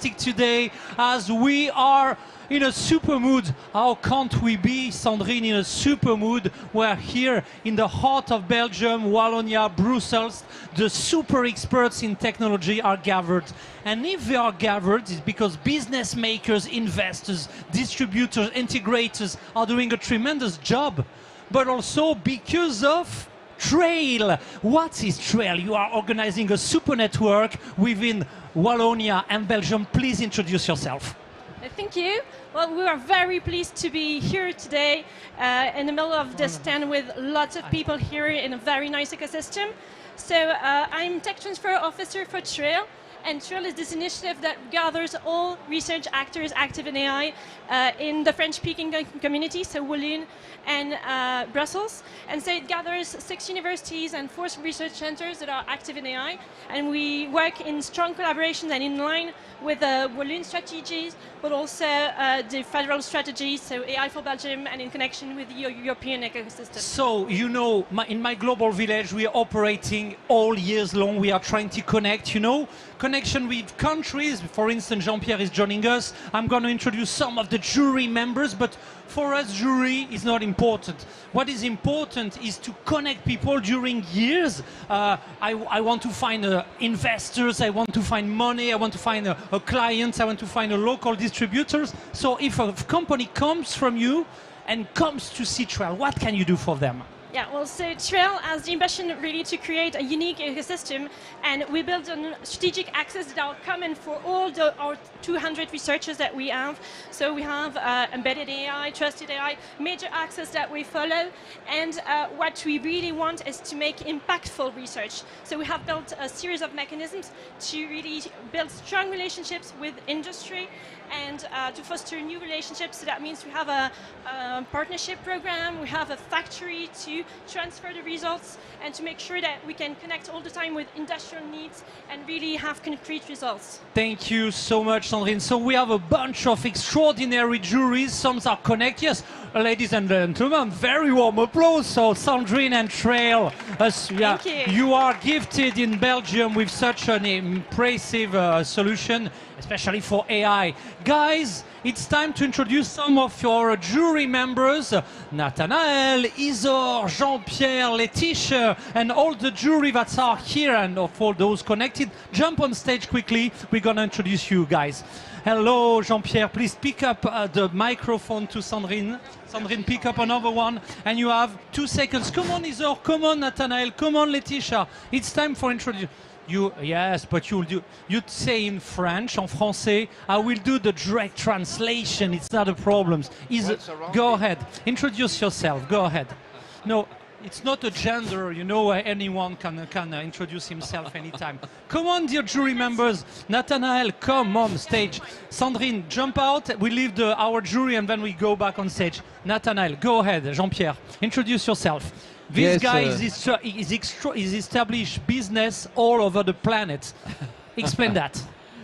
fantastic today as we are in a super mood. How can't we be, Sandrine, in a super mood? We're here in the heart of Belgium, Wallonia, Brussels. The super experts in technology are gathered. And if they are gathered, it's because business makers, investors, distributors, integrators are doing a tremendous job. But also because of Trail. What is Trail? You are organizing a super network within Wallonia and Belgium. Please introduce yourself. Thank you. Well, we are very pleased to be here today in the middle of the stand with lots of people here in a very nice ecosystem. So I'm Tech Transfer Officer for Trail. And Trail is this initiative that gathers all research actors active in AI in the French-speaking community, so Walloon and Brussels. And so it gathers 6 universities and 4 research centers that are active in AI. And we work in strong collaboration and in line with the Walloon strategies, but also the federal strategies, so AI for Belgium, and in connection with the European ecosystem. So, you know, in my global village, we are operating all years long. We are trying to connect, you know, connection with countries. For instance, Jean-Pierre is joining us. I'm going to introduce some of the jury members, but for us, jury is not important. What is important is to connect people during years. I want to find investors, I want to find money, I want to find a client, I want to find a local distributors. So if a company comes from you and comes to see Trail, what can you do for them? Yeah, well, so Trail has the ambition really to create a unique ecosystem, and we build on strategic access that are common for all our 200 researchers that we have. So we have embedded AI, trusted AI, major access that we follow, and what we really want is to make impactful research. So we have built a series of mechanisms to really build strong relationships with industry and to foster new relationships. So that means we have a partnership program, we have a factory to transfer the results and to make sure that we can connect all the time with industrial needs and really have concrete results. Thank you so much, Sandrine. So we have a bunch of extraordinary juries. Some are connected. Yes, ladies and gentlemen, very warm applause. So Sandrine and Trail, yeah, Thank you. You are gifted in Belgium with such an impressive solution, especially for AI. Guys, it's time to introduce some of your jury members. Nathanael, Isor, Jean-Pierre, Laetitia, and all the jury that are here, and of all those connected, jump on stage quickly. We're going to introduce you guys. Hello, Jean-Pierre. Please pick up the microphone to Sandrine. Sandrine, pick up another one. And you have 2 seconds. Come on, Isor. Come on, Nathanael. Come on, Laetitia. It's time for introduction. Yes, but you'd say in French, en français. I will do the direct translation. It's not a problem. Go ahead. Introduce yourself. Go ahead. No, it's not a gender. You know, anyone can introduce himself anytime. Come on, dear jury members. Nathanael, come on stage. Sandrine, jump out. We leave our jury and then we go back on stage. Nathanael, go ahead. Jean-Pierre, introduce yourself. This guy is established business all over the planet. Explain that.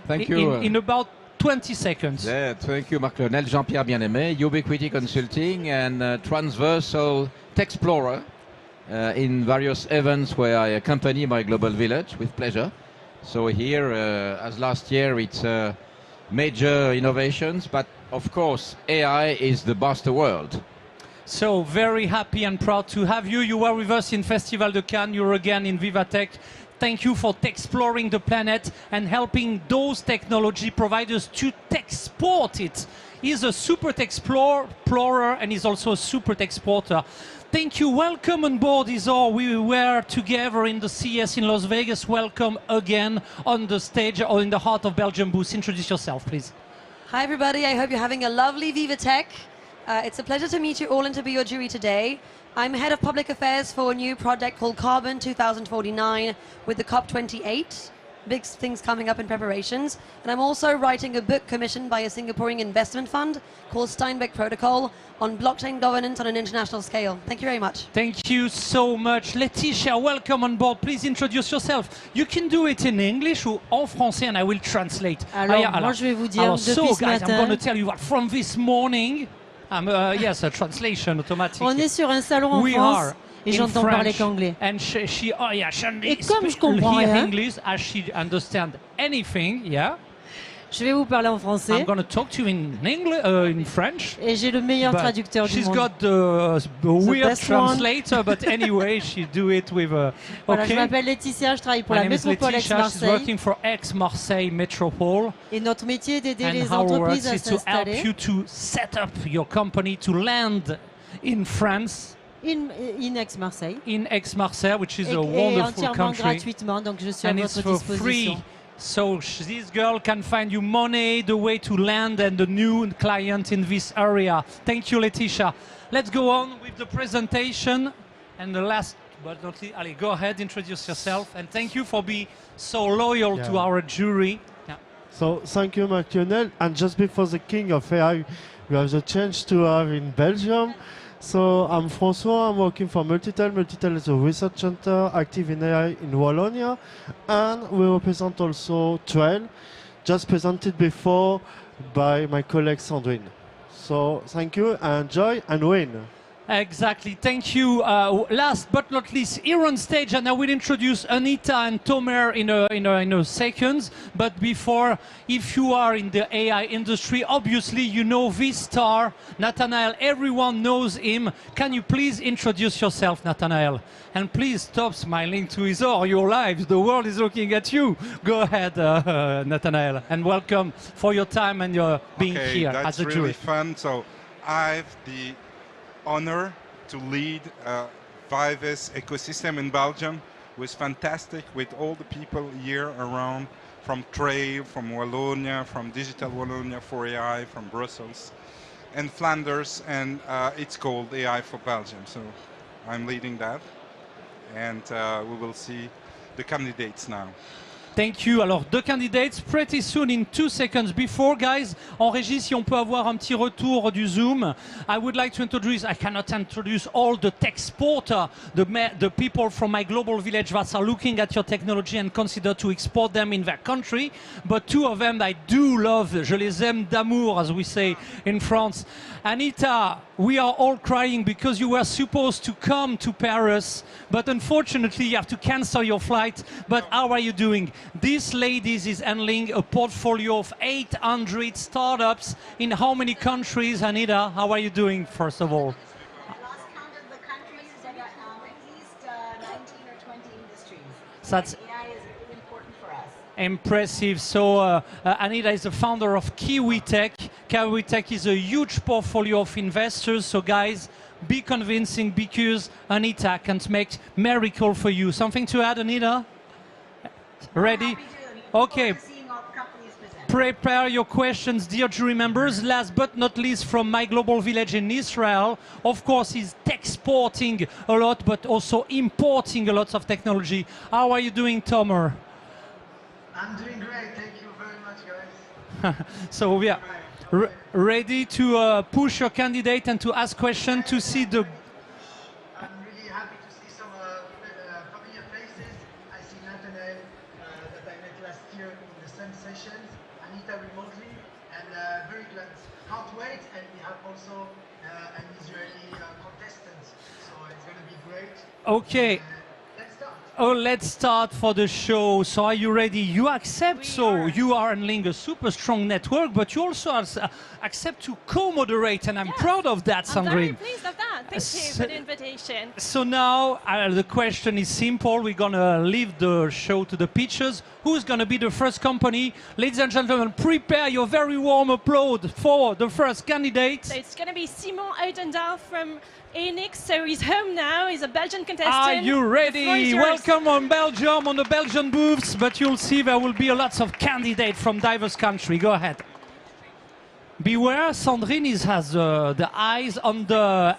Thank you. In about 20 seconds. Yeah, thank you, Marc-Lionel. Jean-Pierre Bien-Aimé, Ubiquity Consulting and Transversal Techsplorer in various events where I accompany my global village with pleasure. So here, as last year, it's major innovations, but of course, AI is the buster world. So very happy and proud to have you. You were with us in Festival de Cannes. You're again in Vivatech. Thank you for exploring the planet and helping those technology providers to export it. He's a super explorer and he's also a super exporter. Thank you. Welcome on board, Isor. We were together in the CES in Las Vegas. Welcome again on the stage or in the heart of Belgium booth. Introduce yourself, please. Hi, everybody. I hope you're having a lovely Vivatech. It's a pleasure to meet you all and to be your jury today. I'm head of public affairs for a new project called Carbon 2049 with the COP28. Big things coming up in preparations. And I'm also writing a book commissioned by a Singaporean investment fund called Steinbeck Protocol on blockchain governance on an international scale. Thank you very much. Thank you so much. Laetitia, welcome on board. Please introduce yourself. You can do it in English or en français and I will translate. Alors, moi je vais vous dire depuis ce matin. I'm going to tell you what from this morning. Yes, a translation automatic. On est sur un salon en France et j'entends parler qu'anglais. And she et comme je comprends rien, English as she understand anything, yeah. Je vais vous parler en I'm français. going to talk to you in English, in French. Et j'ai le meilleur But traducteur du she's monde. got the weird best one. translator, but anyway, she do it with. Voilà, je Okay. m'appelle Laetitia, je travaille pour My la name is métropole Laetitia. She's Aix-Marseille. working for Aix-Marseille Metropole, Et notre métier est d'aider and les our work entreprises à is to help s'installer you to set up your company to land in France, in Aix-Marseille. in Aix-Marseille, which is Et, a et wonderful entièrement country, gratuitement, donc je suis à and it's votre for free. disposition. So this girl can find you money, the way to land, and the new client in this area. Thank you, Laetitia. Let's go on with the presentation. And the last but not least, Ali, go ahead, introduce yourself, and thank you for being so loyal to our jury. Yeah. So thank you, Marc-Lionel. And just before the King of AI, we have the chance to have in Belgium. So I'm François, I'm working for Multitel. Multitel is a research center active in AI in Wallonia. And we represent also Trail, just presented before by my colleague Sandrine. So thank you, and enjoy and win. Exactly, thank you. Last but not least, here on stage, and I will introduce Anita and Tomer in a second. But before, if you are in the AI industry, obviously you know this star, Nathanael. Everyone knows him. Can you please introduce yourself, Nathanael? And please stop smiling to his or your lives. The world is looking at you. Go ahead, Nathanael, and welcome for your time and your being here that's as a really jury. fun. So I have the honor to lead Vives ecosystem in Belgium, was fantastic with all the people here around, from Trail, from Wallonia, from Digital Wallonia for AI, from Brussels, and Flanders, and it's called AI for Belgium. So I'm leading that, and we will see the candidates now. Thank you. Alors, deux candidates pretty soon in 2 seconds. Before, guys, en régie, si on peut avoir un petit retour du Zoom, I would like to introduce, I cannot introduce all the tech exporter, the people from my global village that are looking at your technology and consider to export them in their country. But two of them I do love, je les aime d'amour, as we say in France. Anita, we are all crying because you were supposed to come to Paris, but unfortunately you have to cancel your flight. But how are you doing? This lady is handling a portfolio of 800 startups in how many countries, Anita? How are you doing, first of all? I lost count of the countries, but at least 19 or 20 industries. That's AI is really important for us. impressive. So Anita is the founder of KiwiTech. KiwiTech is a huge portfolio of investors. So guys, be convincing because Anita can make miracle for you. Something to add, Anita? Ready? Okay. Prepare your questions, dear jury members. Last but not least, from my global village in Israel, of course, is exporting a lot, but also importing a lot of technology. How are you doing, Tomer? I'm doing great. Thank you very much, guys. So we are ready to push your candidate and to ask questions to see the... I'm really happy to see some familiar faces. I see Nathanael that I met last year in the same sessions, Anita remotely, and very glad. Can't wait, and we have also an Israeli contestant, so it's going to be great. Okay. Let's start. Oh, let's start for the show. So are you ready? You accept, you are handling a super strong network, but you also accept to co-moderate, and I'm proud of that, I'm very Sandrine. pleased of that. Thank you for the invitation. So now the question is simple. We're going to leave the show to the pitchers. Who's going to be the first company? Ladies and gentlemen, prepare your very warm applause for the first candidate. So it's going to be Simon Oudendal from Enix. So he's home now. He's a Belgian contestant. Are you The floor is ready? yours. Welcome on Belgium, on the Belgian booths, but you'll see there will be a lots of candidates from diverse countries. Go ahead. Beware, Sandrine has the eyes on the,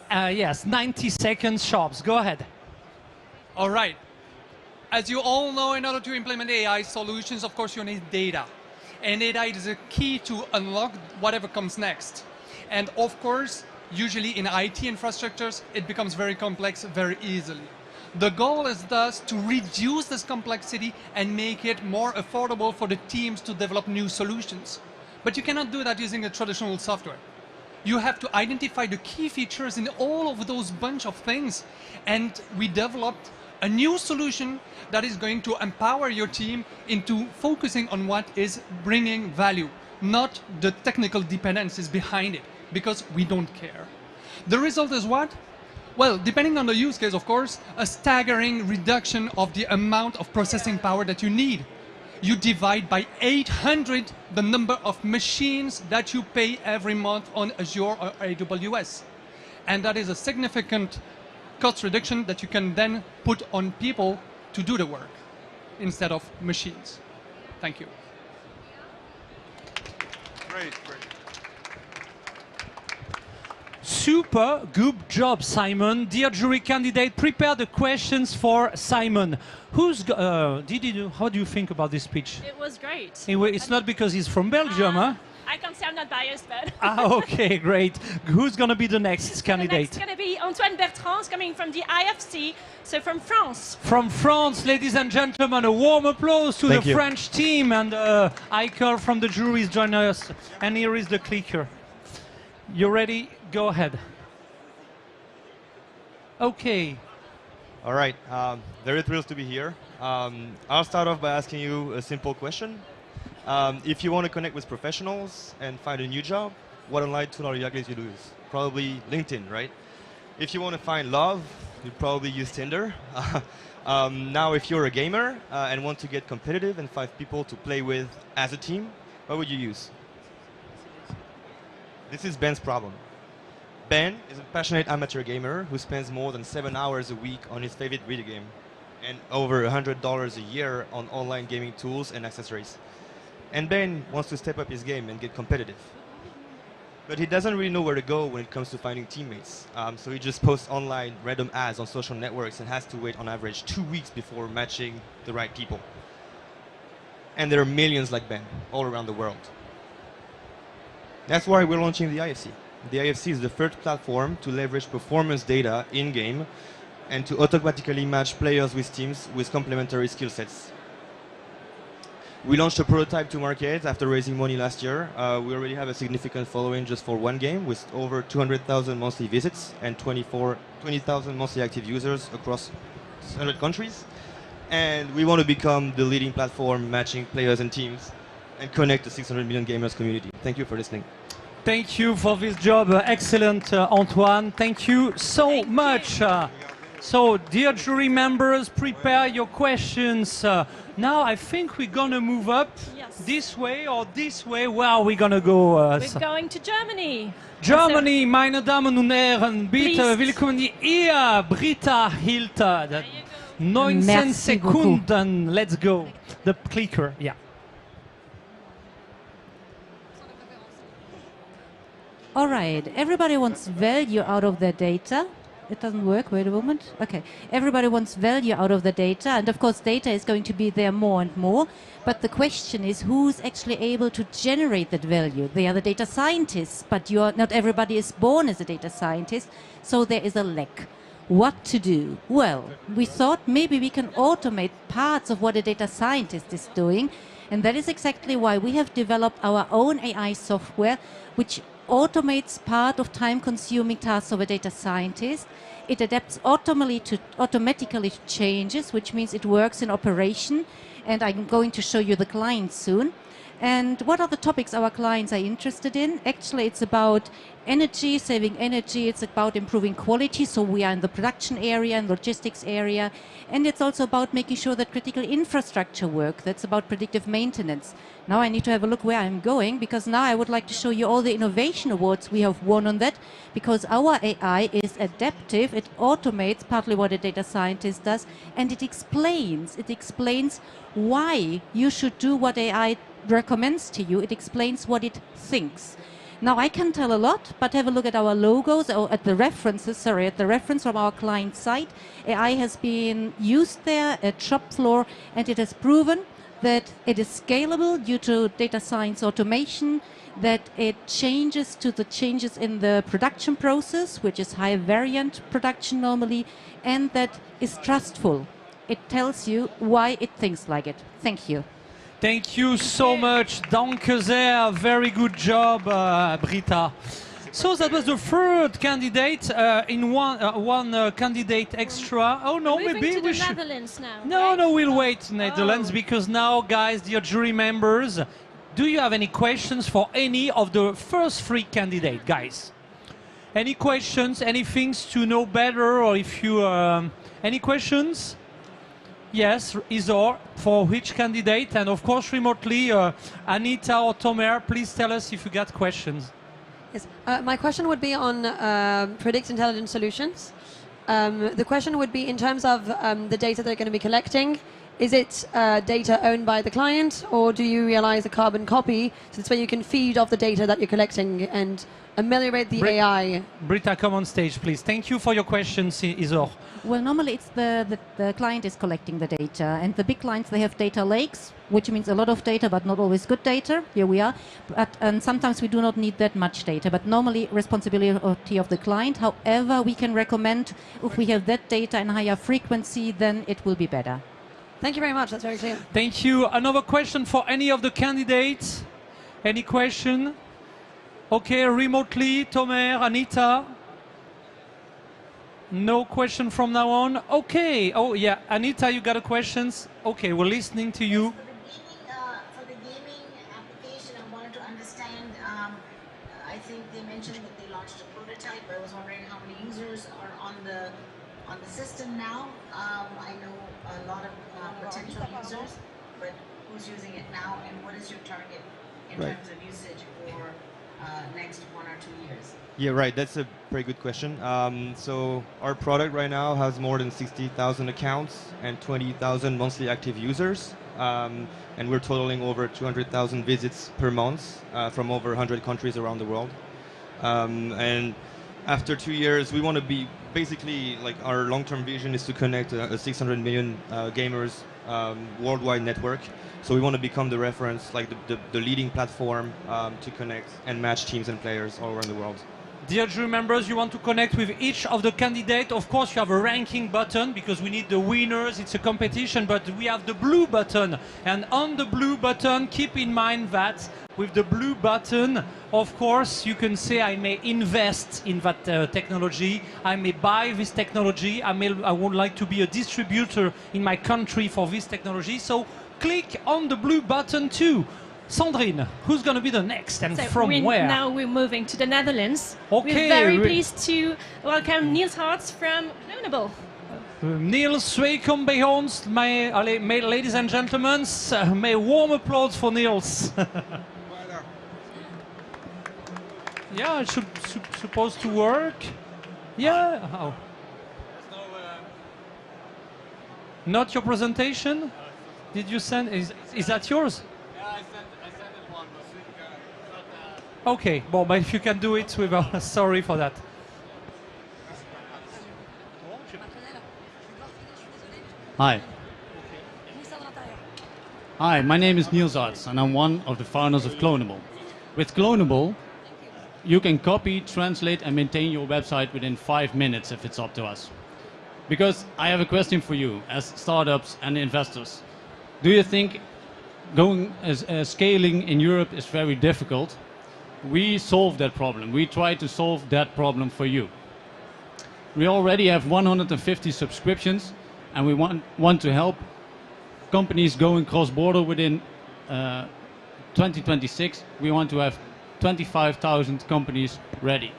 90 seconds sharps. Go ahead. All right. As you all know, in order to implement AI solutions, of course, you need data. And data is a key to unlock whatever comes next. And of course, usually in IT infrastructures, it becomes very complex very easily. The goal is thus to reduce this complexity and make it more affordable for the teams to develop new solutions. But you cannot do that using a traditional software. You have to identify the key features in all of those bunch of things. And we developed a new solution that is going to empower your team into focusing on what is bringing value, not the technical dependencies behind it, because we don't care. The result is what? Well, depending on the use case, of course, a staggering reduction of the amount of processing power that you need. You divide by 800 the number of machines that you pay every month on Azure or AWS. And that is a significant cost reduction that you can then put on people to do the work instead of machines. Thank you. Great, great. Super good job, Simon. Dear jury candidate, prepare the questions for Simon. How do you think about this speech? It was great. It's not because he's from Belgium, huh? I can say I'm not biased, but... Okay, great. Who's going to be the next candidate? It's going to be Antoine Bertrand, coming from the IFC, so from France. From France, ladies and gentlemen, a warm applause to the French team, and Eichel from the jury is joining us. And here is the clicker. You ready? Go ahead. Okay. All right. Very thrilled to be here. I'll start off by asking you a simple question. If you want to connect with professionals and find a new job, what online tool are you likely to use? Probably LinkedIn, right? If you want to find love, you'd probably use Tinder. Now, if you're a gamer and want to get competitive and find people to play with as a team, what would you use? This is Ben's problem. Ben is a passionate amateur gamer who spends more than 7 hours a week on his favorite video game and over $100 a year on online gaming tools and accessories. And Ben wants to step up his game and get competitive. But he doesn't really know where to go when it comes to finding teammates. So he just posts online random ads on social networks and has to wait on average 2 weeks before matching the right people. And there are millions like Ben all around the world. That's why we're launching the IFC. The IFC is the first platform to leverage performance data in-game and to automatically match players with teams with complementary skill sets. We launched a prototype to market after raising money last year. We already have a significant following just for one game with over 200,000 monthly visits and 20,000 monthly active users across 100 countries. And we want to become the leading platform matching players and teams and connect the 600 million gamers community. Thank you for listening. Thank you for this job. Excellent, Antoine. Thank you so much. So, dear jury members, prepare your questions. Now, I think we're going to move up this way or this way. Where are we going to go? We're going to Germany. Germany, meine Damen und Herren, bitte willkommen hier, Britta Hilter. 19 Sekunden. Let's go. The clicker, yeah. All right, everybody wants value out of their data. It doesn't work, wait a moment. Okay, everybody wants value out of the data, and of course data is going to be there more and more, but the question is who's actually able to generate that value? They are the data scientists, but not everybody is born as a data scientist, so there is a lack. What to do? Well, we thought maybe we can automate parts of what a data scientist is doing, and that is exactly why we have developed our own AI software, which automates part of time-consuming tasks of a data scientist. It adapts automatically to changes, which means it works in operation. And I'm going to show you the clients soon. And what are the topics our clients are interested in? Actually, it's about energy, saving energy. It's about improving quality. So we are in the production area and logistics area. And it's also about making sure that critical infrastructure work. That's about predictive maintenance. Now I need to have a look where I'm going, because now I would like to show you all the innovation awards we have won on that, because our AI is adaptive. It automates partly what a data scientist does, and it explains why you should do what AI recommends to you. It explains what it thinks. Now I can tell a lot, but have a look at our logos or at the references, at the reference from our client site. AI has been used there at shop floor, and it has proven that it is scalable due to data science automation, that it changes to the changes in the production process, which is high variant production normally, and that is trustful. It tells you why it thinks like it. Thank you. Thank you so much. Danke sehr. Very good job, Britta. So that was the third candidate in one candidate extra. Oh no, Moving maybe to we the should. Netherlands now. No, right? no, we'll wait, Netherlands, Oh. because now, guys, dear jury members, do you have any questions for any of the first three candidates, guys? Any questions, any things to know better, or if you... any questions? Yes, Isor, for which candidate? And of course, remotely, Anita or Tomer, please tell us if you got questions. Yes. My question would be on Predict Intelligent Solutions. The question would be in terms of the data they're going to be collecting. Is it data owned by the client, or do you realize a carbon copy? So it's where you can feed off the data that you're collecting and ameliorate the AI. Britta, come on stage, please. Thank you for your questions, Isor. Well, normally it's the client is collecting the data, and the big clients, they have data lakes, which means a lot of data, but not always good data. Here we are. And sometimes we do not need that much data, but normally responsibility of the client. However, we can recommend if we have that data in higher frequency, then it will be better. Thank you very much. That's very clear. Thank you. Another question for any of the candidates? Any question? Okay, remotely, Tomer, Anita. No question from now on. Okay. Oh, yeah. Anita, you got a questions? Okay, we're listening to you. For the gaming application, I wanted to understand, I think they mentioned that they launched a prototype. I was wondering how many users are on the system now. I know a lot of potential users, but who's using it now, and what is your target in terms of usage for next 1 or 2 years? Yeah, right. That's a very good question. So our product right now has more than 60,000 accounts and 20,000 monthly active users. And we're totaling over 200,000 visits per month from over 100 countries around the world. And after 2 years, we want to be basically, like, our long-term vision is to connect a 600 million gamers worldwide network. So we want to become the reference, like the leading platform to connect and match teams and players all around the world. Dear jury members, you want to connect with each of the candidates. Of course, you have a ranking button because we need the winners. It's a competition, but we have the blue button. And on the blue button, keep in mind that with the blue button, of course, you can say I may invest in that technology. I may buy this technology. I would like to be a distributor in my country for this technology. So click on the blue button too. Sandrine, who's going to be the next and So from where? Now we're moving to the Netherlands. Okay, We're very pleased to welcome Niels Hartz from Clonable. Niels, welkom bij ons. Ladies and gentlemen, may warm applause for Niels. Yeah, it should supposed to work. Yeah. Oh. Not your presentation? Did you send? Is that yours? Okay, well, but if you can do it without, sorry for that. Hi. Hi, my name is Niels Arts, and I'm one of the founders of Clonable. With Clonable, you can copy, translate, and maintain your website within 5 minutes if it's up to us. Because I have a question for you, as startups and investors. Do you think scaling in Europe is very difficult? We solve that problem. We try to solve that problem for you. We already have 150 subscriptions, and we want to help companies going cross-border within 2026. We want to have 25,000 companies ready.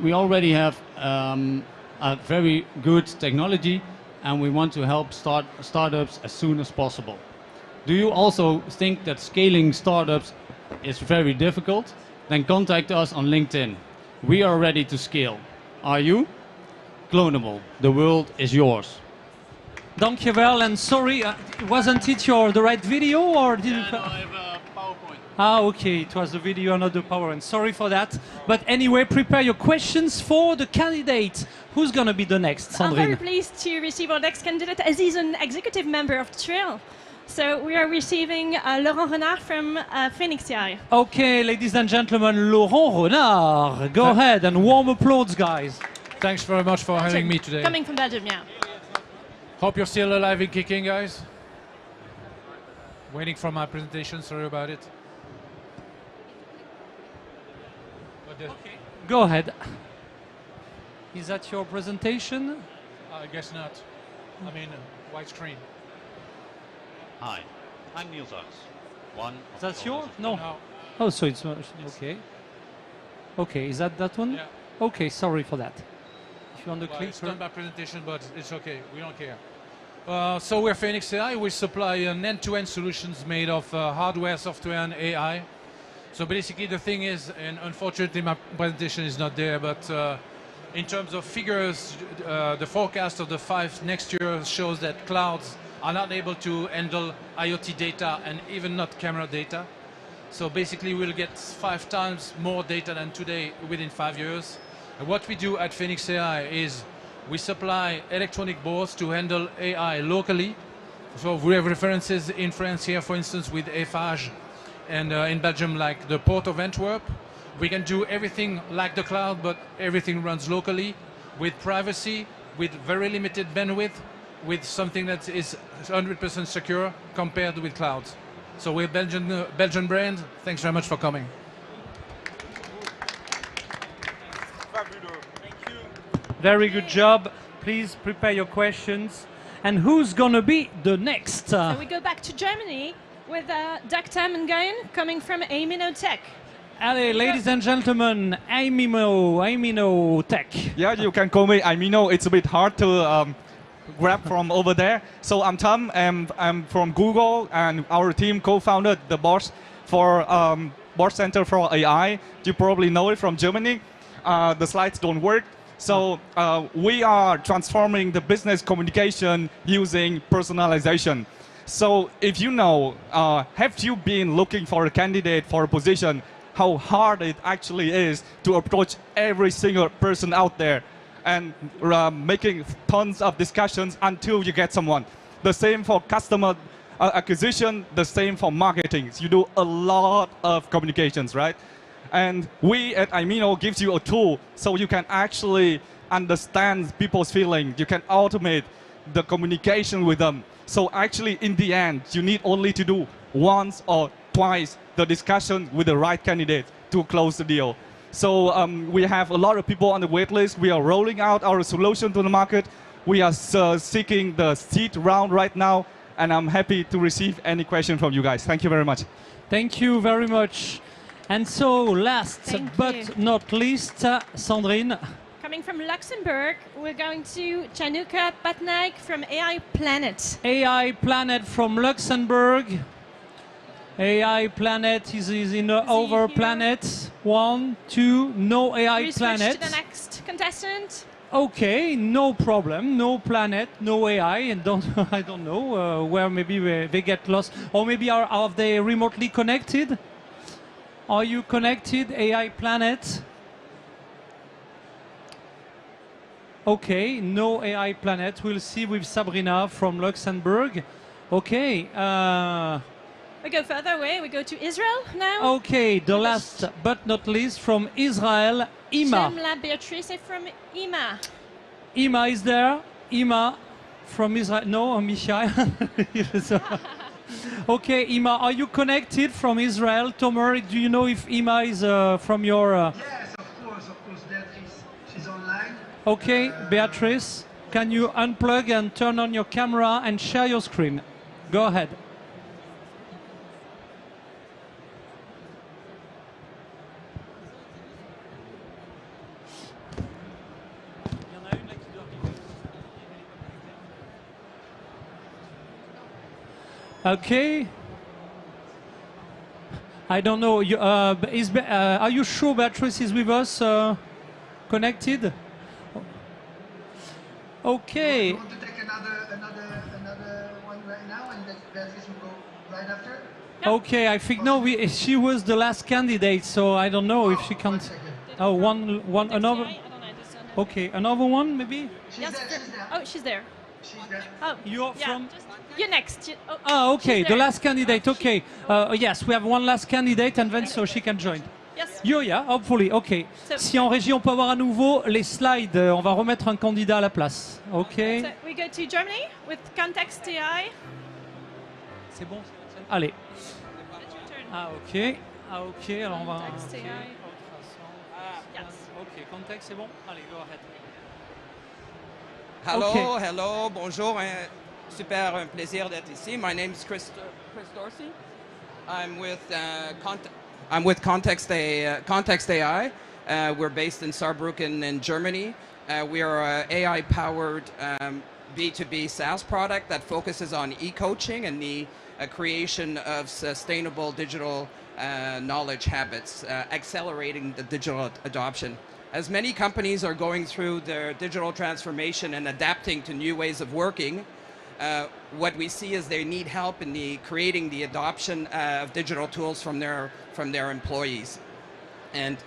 We already have a very good technology, and we want to help startups as soon as possible. Do you also think that scaling startups is very difficult? Then contact us on LinkedIn. We are ready to scale. Are you? Clonable. The world is yours. Dankjewel, and sorry, wasn't it the right video, or did you? No, I have a PowerPoint. Ah, okay, it was the video, not the PowerPoint. Sorry for that. But anyway, prepare your questions for the candidate. Who's going to be the next, I'm very Sandrine? pleased to receive our next candidate, as he's an executive member of Trail. So we are receiving Laurent Renard from Phoenix AI. Okay, ladies and gentlemen, Laurent Renard. Go ahead and warm applause, guys. Thanks very much for having me today. Coming from Belgium, yeah. Hope you're still alive and kicking, guys. Waiting for my presentation, sorry about it. Go ahead. Is that your presentation? I guess not. I mean, white screen. Hi, I'm Niels Uys. One. That's yours? No. Oh, so it's okay. Okay, is that one? Yeah. Okay, sorry for that. If you want to Well, click. it's not my presentation, but it's okay. We don't care. So we're Phoenix AI. We supply an end-to-end solutions made of hardware, software, and AI. So basically, the thing is, and unfortunately, my presentation is not there, but in terms of figures, the forecast of the next year shows that clouds are not able to handle IoT data and even not camera data. So basically, we'll get 5 times more data than today within 5 years. And what we do at Phoenix AI is we supply electronic boards to handle AI locally. So we have references in France here, for instance, with Eiffage, and in Belgium, like the Port of Antwerp. We can do everything like the cloud, but everything runs locally with privacy, with very limited bandwidth, with something that is 100% secure compared with clouds. So we're Belgian brand. Thanks very much for coming. Very good job. Please prepare your questions. And who's going to be the next? So we go back to Germany with Dr. Mengayen coming from Amino Tech. Allez, ladies and gentlemen, Amino Tech. Yeah, you can call me Amino. It's a bit hard to grab from over there. So I'm Tom, and I'm from Google, and our team co-founded the Bosch Center for AI. You probably know it from Germany. The slides don't work. So we are transforming the business communication using personalization. So if you know, have you been looking for a candidate for a position, how hard it actually is to approach every single person out there and making tons of discussions until you get someone. The same for customer acquisition, the same for marketing. You do a lot of communications, right? And we at Amino gives you a tool so you can actually understand people's feelings. You can automate the communication with them. So actually, in the end, you need only to do once or twice the discussion with the right candidate to close the deal. So we have a lot of people on the wait list. We are rolling out our solution to the market. We are seeking the seed round right now, and I'm happy to receive any question from you guys. Thank you very much. Thank you very much. And so last but not least, Sandrine. Coming from Luxembourg, we're going to Chanuka Patnaik from AI Planet. AI Planet from Luxembourg. AI Planet is in over planet. 1, 2, no AI We switch Planet. to the next contestant. Okay, no problem. No planet, no AI, and I don't know where maybe they get lost, or maybe are they remotely connected? Are you connected, AI Planet? Okay, no AI Planet. We'll see with Sabrina from Luxembourg. Okay. We go further away. We go to Israel now. Okay, the last but not least from Israel, Ima. Shemla Beatrice from IMA. Ima is there. Ima from Israel. No, Michal. Okay, Ima, are you connected from Israel? Tomer, do you know if Ima is from your... Yes, of course, Beatrice. She's online. Okay, Beatrice, can you unplug and turn on your camera and share your screen? Go ahead. Okay. I don't know. Are you sure Beatrice is with us, connected? Okay. You want to take another one right now, and then Beatrice will go right after? Okay, I think no. She was the last candidate, so I don't know if she can. Oh, one, another. Okay, another one maybe. Yes. Oh, she's there. Oh, you're from. You're next. Okay, she's the there. last candidate. Okay, yes, we have one last candidate, and then so she can join. Yes. Yeah, hopefully. Okay. Si en régie on peut avoir à nouveau les slides, on va remettre un candidat à la place. Okay. So we go to Germany with Context AI. C'est bon. Allez. Ok. Ok. Alors on va. Context AI. Ok, contexte, c'est bon? Allez, go ahead. Hello, Okay. hello, bonjour. Super un plaisir d'être ici. My name is Chris Dorsey. I'm with Context AI. We're based in Saarbrücken in Germany. We are an AI-powered B2B SaaS product that focuses on e-coaching and the creation of sustainable digital knowledge habits, accelerating the digital adoption. As many companies are going through their digital transformation and adapting to new ways of working, what we see is they need help in creating the adoption of digital tools from their employees. And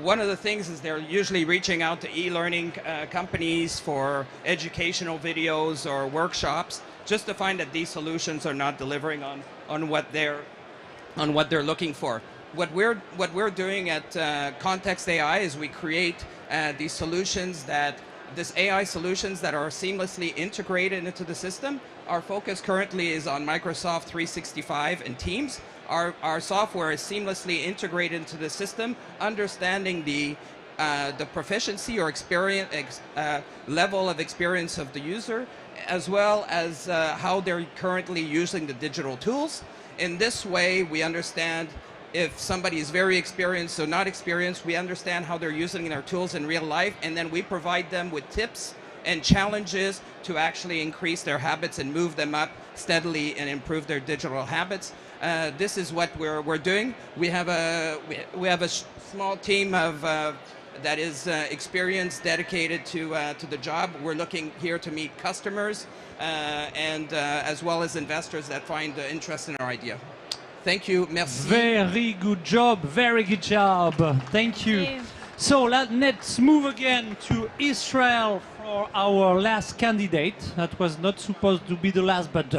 one of the things is they're usually reaching out to e-learning companies for educational videos or workshops, just to find that these solutions are not delivering on what they're looking for. What we're doing at Context AI is we create these solutions this AI solutions that are seamlessly integrated into the system. Our focus currently is on Microsoft 365 and Teams. Our software is seamlessly integrated into the system, understanding the proficiency or experience level of experience of the user, as well as how they're currently using the digital tools. In this way, we understand if somebody is very experienced or not experienced, we understand how they're using their tools in real life, and then we provide them with tips and challenges to actually increase their habits and move them up steadily and improve their digital habits. This is what we're doing. We have a small team of that is experienced, dedicated to the job. We're looking here to meet customers and as well as investors that find interest in our idea. Thank you. Merci. Very good job. Very good job. Thank you. So let's move again to Israel for our last candidate. That was not supposed to be the last, but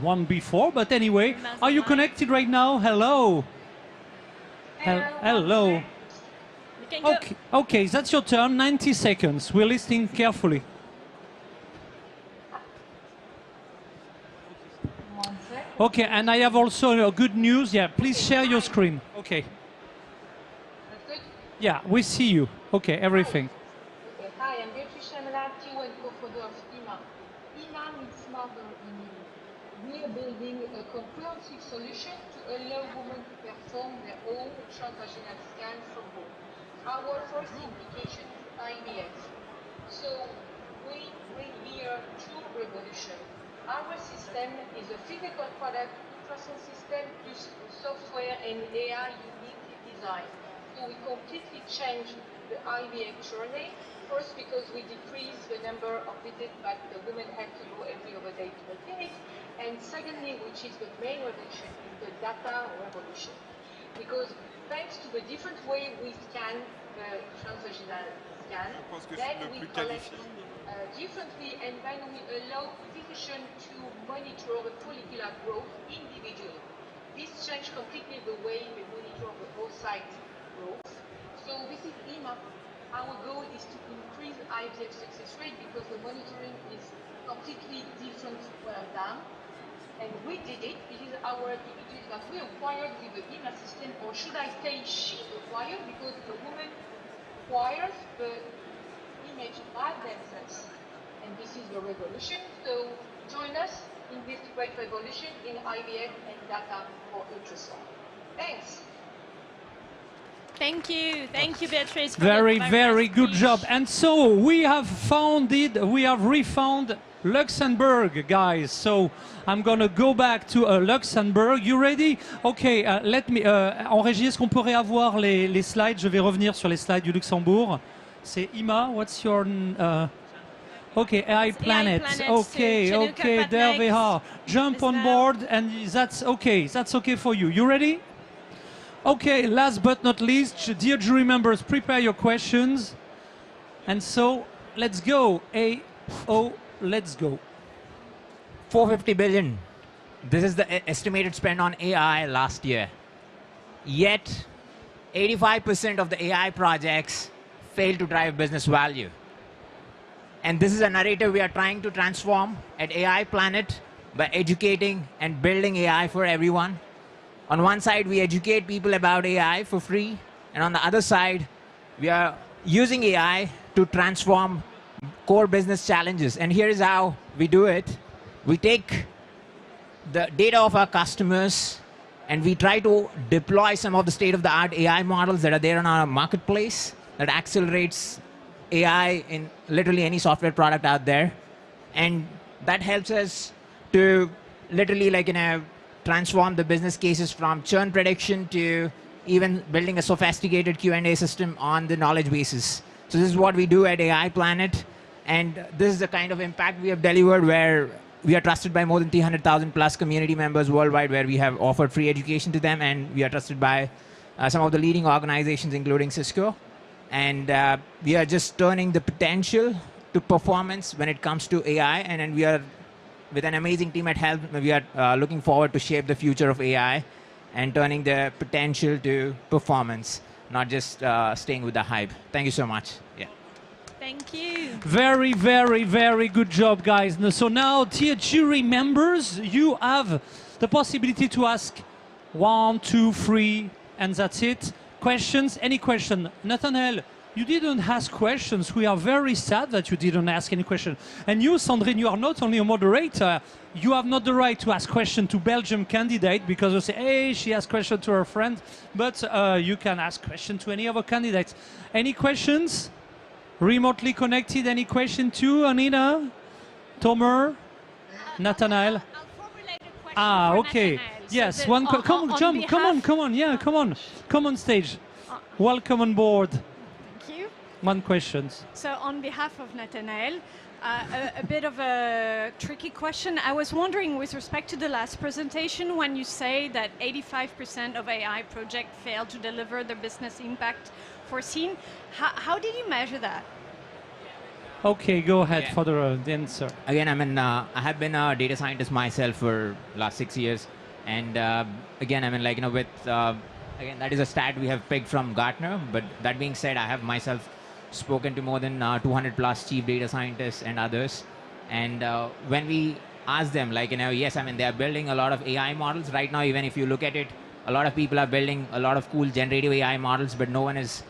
one before. But anyway, are you connected right now? Hello. Hello. Okay. Okay, that's your turn. 90 seconds. We're listening carefully. Okay, and I have also good news. Yeah, please share your screen. Okay. Yeah, we see you. Okay, everything. Okay. Hi, I'm Beatrice Chamelati, and co-founder of IMA. IMA means smarter in you. We are building a comprehensive solution to allow women to perform their own transvaginal scan from home. Our first implication is IVF. So we bring here true revolution. Our system is a physical product ultrasound system plus software and AI uniquely designed. So we completely change the IVF journey. First, because we decrease the number of visits that the women have to go every other day to the clinic. And secondly, which is the main revolution, is the data revolution. Because thanks to the different way we scan the transvaginal scan, then we collect differently, and then we allow physicians to monitor the follicular growth individually. This changes completely the way we monitor the oocyte growth. So this is IMA. Our goal is to increase IVF success rate because the monitoring is completely different well done. And we did it. It is our activities that we acquired with the IMA system, or should I say she acquired, because the woman acquires the image by themselves. And this is the revolution. So join us in this great revolution in IVF and data for ultrasound. Thanks. Thank you, Beatrice. Very good job. And so we have refound Luxembourg, guys. So I'm gonna go back to Luxembourg. You ready? Okay, let me. En régie, est-ce qu'on pourrait avoir les slides? Je vais revenir sur les slides du Luxembourg. C'est Ima. What's your? Okay, AI Planet. Okay, there they are. Jump on board, and that's okay. That's okay for you. You ready? Okay, last but not least, dear jury members, prepare your questions. And so, let's go. Let's go. 450 billion. This is the estimated spend on AI last year. Yet, 85% of the AI projects fail to drive business value. And this is a narrative we are trying to transform at AI Planet by educating and building AI for everyone. On one side, we educate people about AI for free. And on the other side, we are using AI to transform core business challenges. And here is how we do it. We take the data of our customers and we try to deploy some of the state-of-the-art AI models that are there on our marketplace that accelerates AI in literally any software product out there. And that helps us to literally transform the business cases from churn prediction to even building a sophisticated Q&A system on the knowledge bases. So this is what we do at AI Planet. And this is the kind of impact we have delivered, where we are trusted by more than 300,000 plus community members worldwide, where we have offered free education to them. And we are trusted by some of the leading organizations, including Cisco. And we are just turning the potential to performance when it comes to AI. And then we are, with an amazing team at Helm, we are looking forward to shape the future of AI and turning the potential to performance, not just staying with the hype. Thank you so much. Yeah. Thank you. Very, very, very good job, guys. So now, dear jury members, you have the possibility to ask 1, 2, 3, and that's it. Questions? Any question? Nathanael, you didn't ask questions. We are very sad that you didn't ask any question. And you, Sandrine, you are not only a moderator, you have not the right to ask question to Belgium candidate, because you say, hey, she has question to her friend, but you can ask question to any other candidates. Any questions? Remotely connected, any question too, Anita? Tomer? Nathanael? Okay. Yes, So one. on- Come on on, behalf- come on, yeah, come on. Come on stage. Welcome on board. Thank you. One question. So on behalf of Nathanael, a bit of a tricky question. I was wondering, with respect to the last presentation, when you say that 85% of AI projects fail to deliver the business impact foreseen, how did you measure that? Okay, go ahead Yeah. for the answer. Again, I have been a data scientist myself for last 6 years. And again, again, that is a stat we have picked from Gartner. But that being said, I have myself spoken to more than 200 plus chief data scientists and others. And when we ask them, yes, they are building a lot of AI models right now. Even if you look at it, a lot of people are building a lot of cool generative AI models, but no one is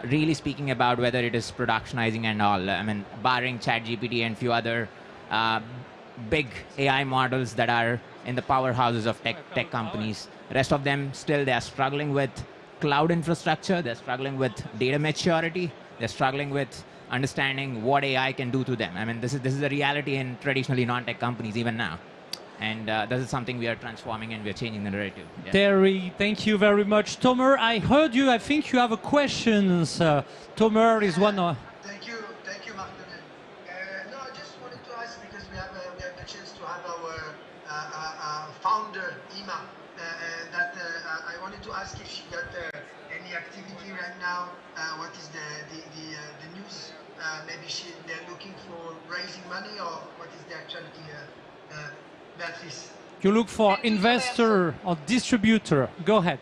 really speaking about whether it is productionizing and all. Barring ChatGPT and few other big AI models that are in the powerhouses of tech companies. Rest of them, still, they are struggling with cloud infrastructure. They're struggling with data maturity. They're struggling with understanding what AI can do to them. This is a reality in traditionally non-tech companies even now. And this is something we are transforming, and we are changing the narrative. Yeah. Terry, thank you very much. Tomer, I heard you. I think you have a question. Tomer is one of... Thank you, Martin. No, I just wanted to ask, because we have the chance to have our founder, Ima, that I wanted to ask if she got any activity right now. What is the news? Maybe they're looking for raising money, or what is the actuality? Beatrice. You look for investor or distributor. Go ahead.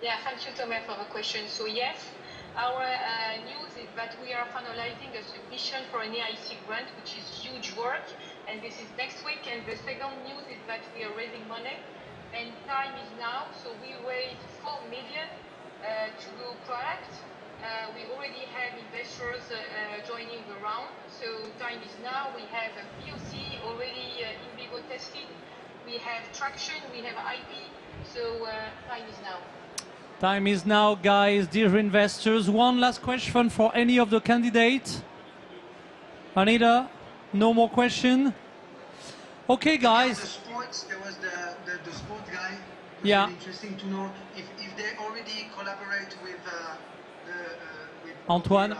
Yeah, thank you, Thomas, for the question. So yes, our news is that we are finalizing a submission for an AIC grant, which is huge work, and this is next week. And the second news is that we are raising money, and time is now. So we raised 4 million to go product. We already have investors joining the round, so time is now. We have a POC already in vivo tested. We have traction, we have IP, so time is now. Time is now, guys, dear investors. One last question for any of the candidates. Anita, no more question? Okay, guys. The sports, there was the sport guy. It was Yeah. really interesting to know if they already collaborate with Antoine?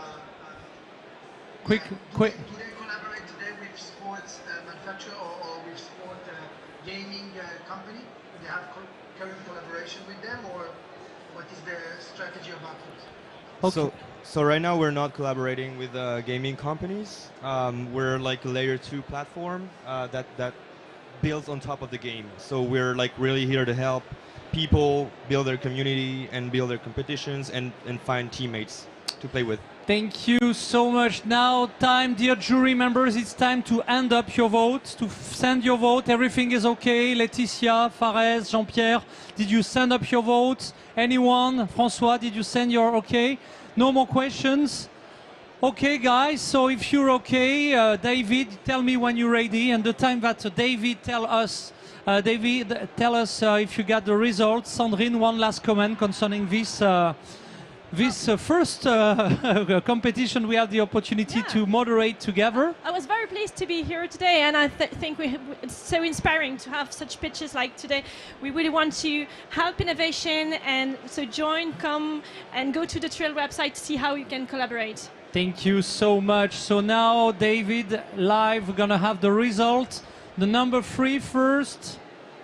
Quick. Do they collaborate today with sports manufacturer or with sport gaming company? Do they have current collaboration with them, or what is their strategy about it? So right now we're not collaborating with gaming companies. We're like a layer 2 platform that builds on top of the game. So we're really here to help people build their community and build their competitions and find teammates to play with. Thank you so much. Now, dear jury members, it's time to end up your votes, to send your vote. Everything is okay. Laetitia, Fares, Jean-Pierre, did you send up your votes? Anyone? François, did you send your okay? No more questions? Okay, guys, so if you're okay, David, tell me when you're ready. And the time that David tell us if you got the results. Sandrine, one last comment concerning this first competition we had the opportunity to moderate together. I was very pleased to be here today, and I think it's so inspiring to have such pitches like today. We really want to help innovation, and so come and go to the Trill website to see how you can collaborate. Thank you so much. So now, David, live, we're gonna have the result. The number 3 first.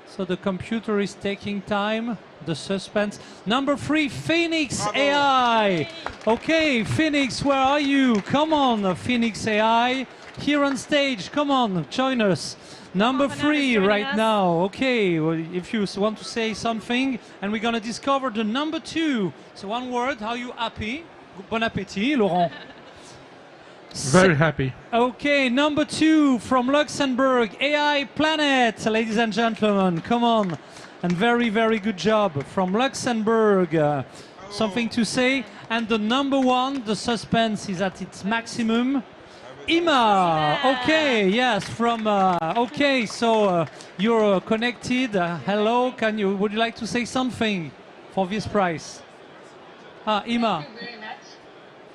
So the computer is taking time. The suspense. Number 3, Phoenix AI. Okay, Phoenix, where are you? Come on, Phoenix AI. Here on stage, come on, join us. Number 3 right now. Okay, well, if you want to say something, and we're gonna discover the number 2. So one word, how you happy? Bon appétit, Laurent. Very happy. Okay, number 2 from Luxembourg, AI Planet, ladies and gentlemen, come on. And very, very good job from Luxembourg. Something to say. And the number 1, the suspense is at its maximum. Ima, okay, yes, from, okay, so you're connected. Hello, would you like to say something for this prize? Ima. Thank you very much.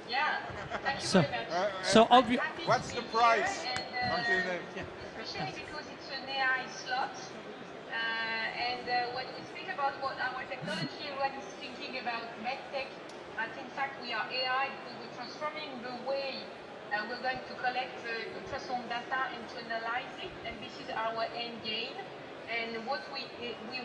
Yeah, thank you very much. What's the price? Especially because it's an AI slot. And when we speak about what our technology, everyone is thinking about medtech, but in fact we are AI because we're transforming the way we're going to collect ultrasound data and to analyze it, and this is our end game. And what we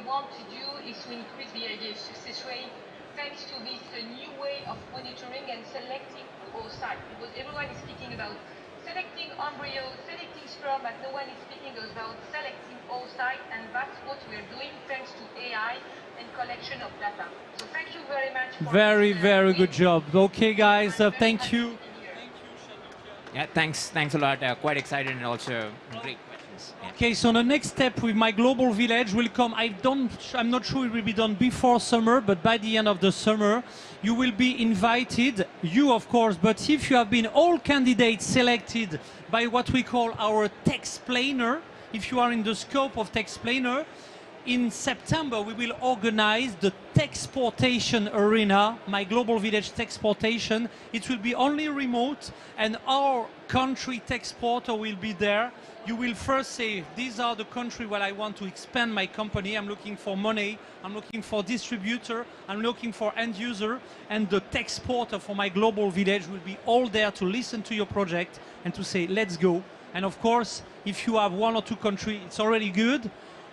want to do is to increase the success rate thanks to this new way of monitoring and selecting oocyte, because everyone is speaking about selecting embryo, selecting sperm, but no one is speaking about selecting oocyte, and that's what we're doing thanks to AI and collection of data. So thank you very much. Very, very good job. Okay, guys, thank you. Yeah, thanks a lot. Quite excited and also great questions. Yeah. Okay, so the next step with my global village will come. I'm not sure it will be done before summer, but by the end of the summer, you will be invited, you of course, but if you have been all candidates selected by what we call our Texplainer, if you are in the scope of Texplainer, in September we will organize the Texportation Arena, my global village Texportation. It will be only remote, and our country Texporter will be there. You will first say, these are the country where I want to expand my company. I'm looking for money, I'm looking for distributor, I'm looking for end user, and the Texporter for my global village will be all there to listen to your project and to say, let's go. And of course, if you have 1 or 2 countries, it's already good.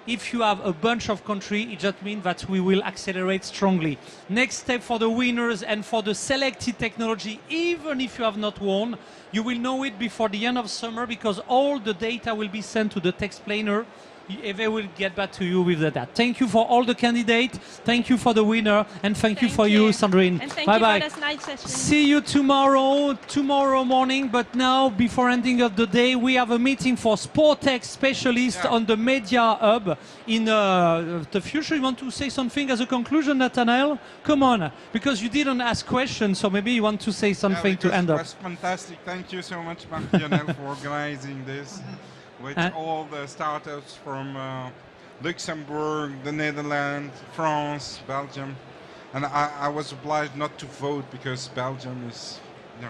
If you have a bunch of countries, it just means that we will accelerate strongly. Next step for the winners and for the selected technology, even if you have not won, you will know it before the end of summer, because all the data will be sent to the Texplainer. They will get back to you with the data. Thank you for all the candidates. Thank you for the winner. And thank you for you, Sandrine. And thank Bye-bye. you for this night session. See you tomorrow morning. But now, before ending of the day, we have a meeting for Sportech specialists on the Media Hub. In the future, you want to say something as a conclusion, Nathanael? Come on, because you didn't ask questions, so maybe you want to say something to end up. It was fantastic. Thank you so much, Marc-Lionel, for organizing this. With all the startups from Luxembourg, the Netherlands, France, Belgium. And I was obliged not to vote because Belgium is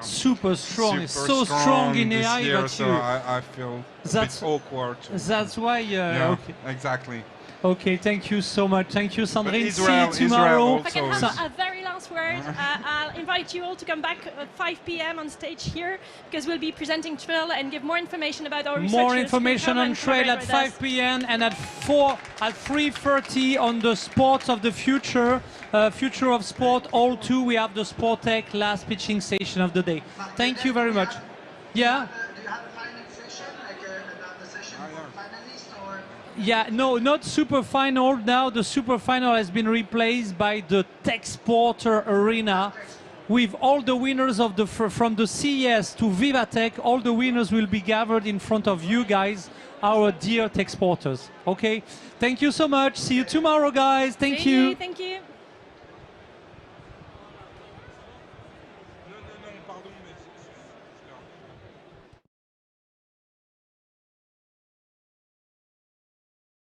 super strong. It's so strong in this AI year, that so I feel a bit awkward. That's why. Yeah, okay. exactly. Okay, thank you so much. Thank you, Sandrine. Israel, See you tomorrow. If I can have a very last word, I'll invite you all to come back at 5 p.m. on stage here, because we'll be presenting Trill and give more information about our researchers. More information on Trill at 5 p.m. and at 3:30 on the sports of the future, future of sport. All 2, we have the Sportech last pitching station of the day. Thank you very much. Yeah. Yeah, no, not super final. Now the super final has been replaced by the Texporter Arena. with all the winners of from the CES to VivaTech. All the winners will be gathered in front of you guys, our dear tech sporters. Okay, thank you so much. See you tomorrow, guys. Thank you. Thank you.